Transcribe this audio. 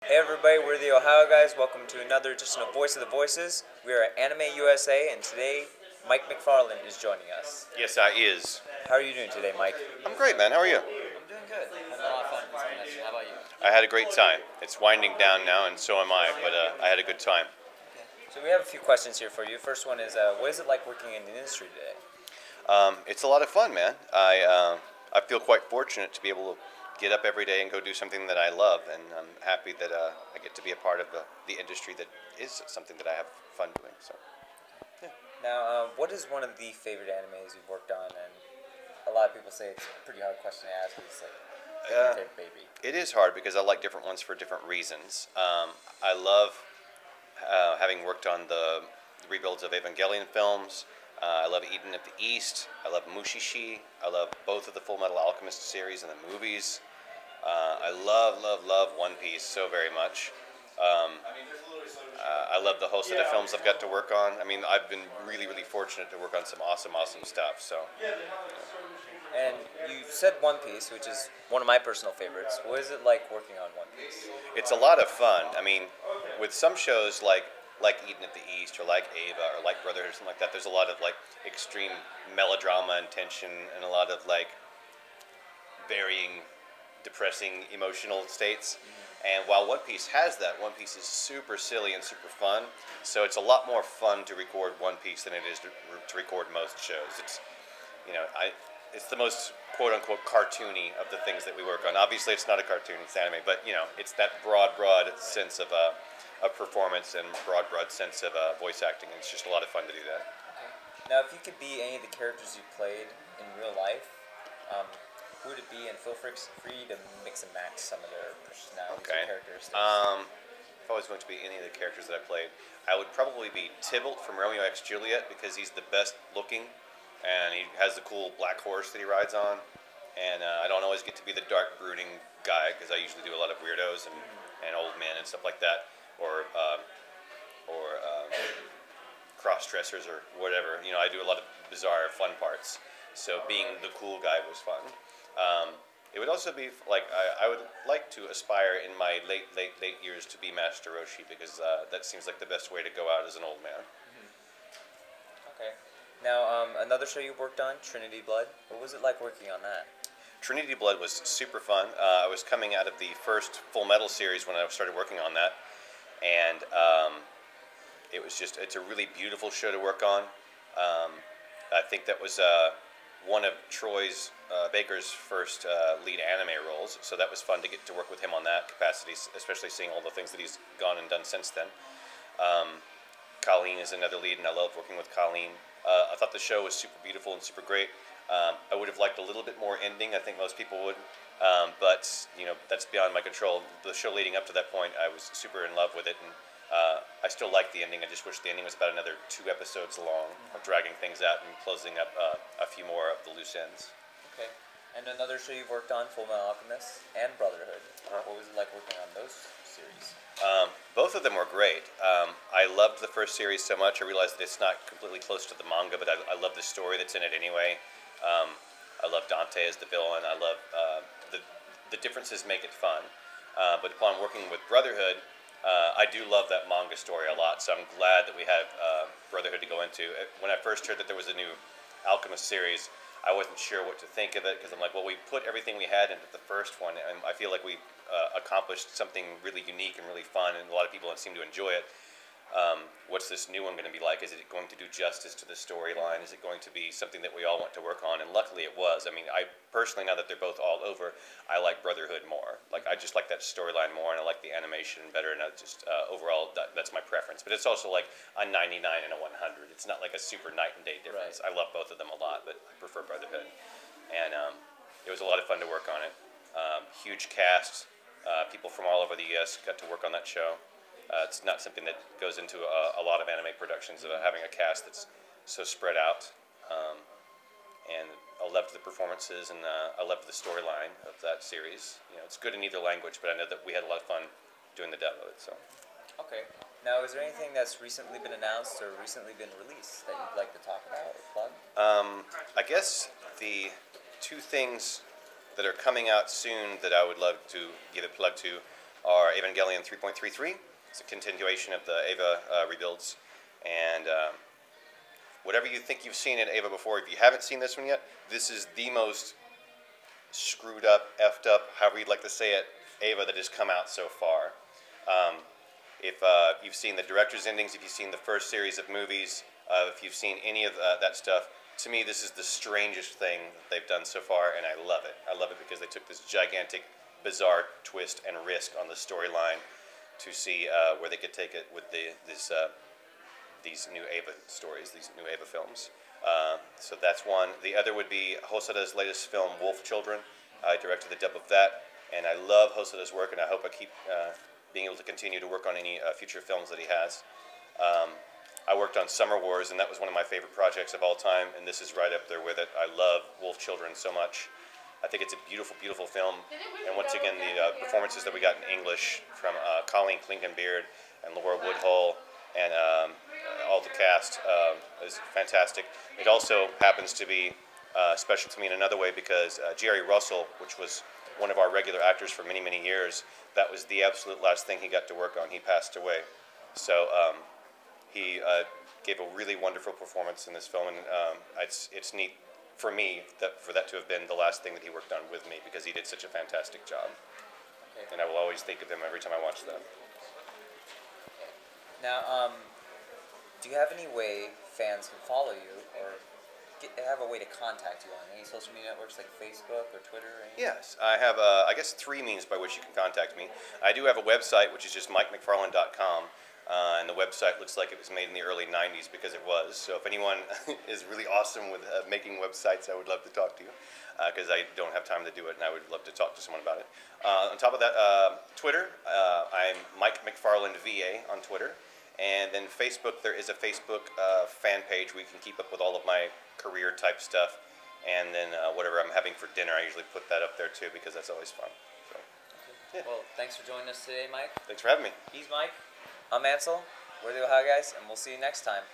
Hey everybody, we're the Ohio guys. Welcome to another edition of Voice of the Voices. We are at Anime USA, and today Mike McFarland is joining us. Yes, I is. How are you doing today, Mike? I'm great, man. How are you? I'm doing good. Having a lot of fun this convention. How about you? I had a great time. It's winding down now, and so am I, but I had a good time. So we have a few questions here for you. First one is, what is it like working in the industry today? It's a lot of fun, man. I feel quite fortunate to be able to get up every day and go do something that I love, and I'm happy that I get to be a part of the industry that is something that I have fun doing. So, yeah. Now, what is one of the favorite animes you've worked on? And a lot of people say it's a pretty hard question to ask. It's like, Uh, favorite baby. It is hard because I like different ones for different reasons. I love having worked on the rebuilds of Evangelion films. I love Eden of the East. I love Mushishi. I love both of the Full Metal Alchemist series and the movies. I love One Piece so very much. I love the host of the films I've got to work on. I mean, I've been really fortunate to work on some awesome stuff. So, And you said One Piece, which is one of my personal favorites. What is it like working on One Piece? it's a lot of fun. I mean, with some shows like Eden of the East or like Ava or like Brotherhood or something like that, there's a lot of like extreme melodrama and tension and a lot of like varying depressing emotional states. And while One Piece has that, One Piece is super silly and super fun. So it's a lot more fun to record One Piece than it is to record most shows. It's the most quote unquote cartoony of the things that we work on. Obviously, it's not a cartoon; it's anime. But it's that broad sense of performance and broad sense of voice acting. And it's just a lot of fun to do that. Now, if you could be any of the characters you played in real life, who would it be? And feel free to mix and match some of their personalities Okay. or characteristics. If I was going to be any of the characters that I played, I would probably be Tybalt from Romeo X Juliet because he's the best looking, and he has the cool black horse that he rides on. And I don't always get to be the dark, brooding guy because I usually do a lot of weirdos and old men and stuff like that, or cross dressers or whatever. I do a lot of bizarre, fun parts. So being the cool guy was fun. It would also be like I would like to aspire in my late years to be Master Roshi because that seems like the best way to go out as an old man. Okay. Now, another show you worked on, Trinity Blood. What was it like working on that? Trinity Blood was super fun. I was coming out of the first Full Metal series when I started working on that, and it's a really beautiful show to work on. I think that was one of Troy Baker's first lead anime roles, so that was fun to get to work with him on that capacity, especially seeing all the things that he's gone and done since then. Colleen is another lead, and I loved working with Colleen. I thought the show was super beautiful and super great. I would have liked a little bit more ending. I think most people would, but that's beyond my control. The show leading up to that point, I was super in love with it, and I still like the ending. I just wish the ending was about another 2 episodes long, of dragging things out and closing up a few more of the loose ends. Okay. And another show you've worked on, Full Metal Alchemist and Brotherhood. What was it like working on those series? Both of them were great. I loved the first series so much. I realized that it's not completely close to the manga, but I love the story that's in it anyway. I love Dante as the villain. I love the differences make it fun. But upon working with Brotherhood, I do love that manga story a lot. So I'm glad that we have Brotherhood to go into. When I first heard that there was a new Alchemist series, I wasn't sure what to think of it because I'm like, well, we put everything we had into the first one, and I feel like we accomplished something really unique and really fun, and a lot of people seem to enjoy it. What's this new one going to be like? Is it going to do justice to the storyline? Is it going to be something that we all want to work on? And luckily it was. I mean, I personally, now that they're both all over, I like Brotherhood more. Like, I just like that storyline more, and I like the animation better, and I just overall, that's my preference. But it's also like a 99 and a 100. It's not like a super night and day difference. Right. I love both of them a lot, but I prefer Brotherhood. And it was a lot of fun to work on it. Huge cast. People from all over the U.S. got to work on that show. It's not something that goes into a lot of anime productions, having a cast that's so spread out. And I loved the performances, and I loved the storyline of that series. It's good in either language, but I know that we had a lot of fun doing the dub of it. So, Okay. Now, is there anything that's recently been announced or recently been released that you'd like to talk about or plug? I guess the 2 things that are coming out soon that I would love to give a plug to are Evangelion 3.33. It's a continuation of the Eva rebuilds. And whatever you think you've seen in Eva before, if you haven't seen this one yet, this is the most screwed up, effed up, however you'd like to say it, Eva that has come out so far. If you've seen the director's endings, if you've seen the first series of movies, if you've seen any of that stuff, to me this is the strangest thing that they've done so far, and I love it. I love it because they took this gigantic, bizarre twist and risk on the storyline to see where they could take it with these new Eva stories, these new Eva films. So that's one. The other would be Hosoda's latest film, Wolf Children. I directed the dub of that, and I love Hosoda's work, and I hope I keep being able to continue to work on any future films that he has. I worked on Summer Wars, and that was one of my favorite projects of all time, and this is right up there with it. I love Wolf Children so much. I think it's a beautiful, beautiful film, and once again, the performances that we got in English from Colleen Klinkenbeard and Laura Woodhull and all the cast is fantastic. It also happens to be special to me in another way because Gerry Russell, which was one of our regular actors for many, many years, that was the absolute last thing he got to work on. He passed away. So he gave a really wonderful performance in this film, and it's neat for me for that to have been the last thing that he worked on with me because he did such a fantastic job. And I will always think of him every time I watch them. Now, do you have any way fans can follow you or have a way to contact you on any social media networks like Facebook or Twitter? Or anything? Yes, I have, I guess, 3 means by which you can contact me. I do have a website, which is just MikeMcFarland.com, and the website looks like it was made in the early 90s because it was. So if anyone is really awesome with making websites, I would love to talk to you because I don't have time to do it, and I would love to talk to someone about it. On top of that, Twitter, I'm Mike McFarland VA on Twitter. And then Facebook, there is a Facebook fan page where you can keep up with all of my career type stuff. And then whatever I'm having for dinner, I usually put that up there too because that's always fun. So, yeah. Well, thanks for joining us today, Mike. Thanks for having me. He's Mike. I'm Ansel. We're the Ohio Guys, and we'll see you next time.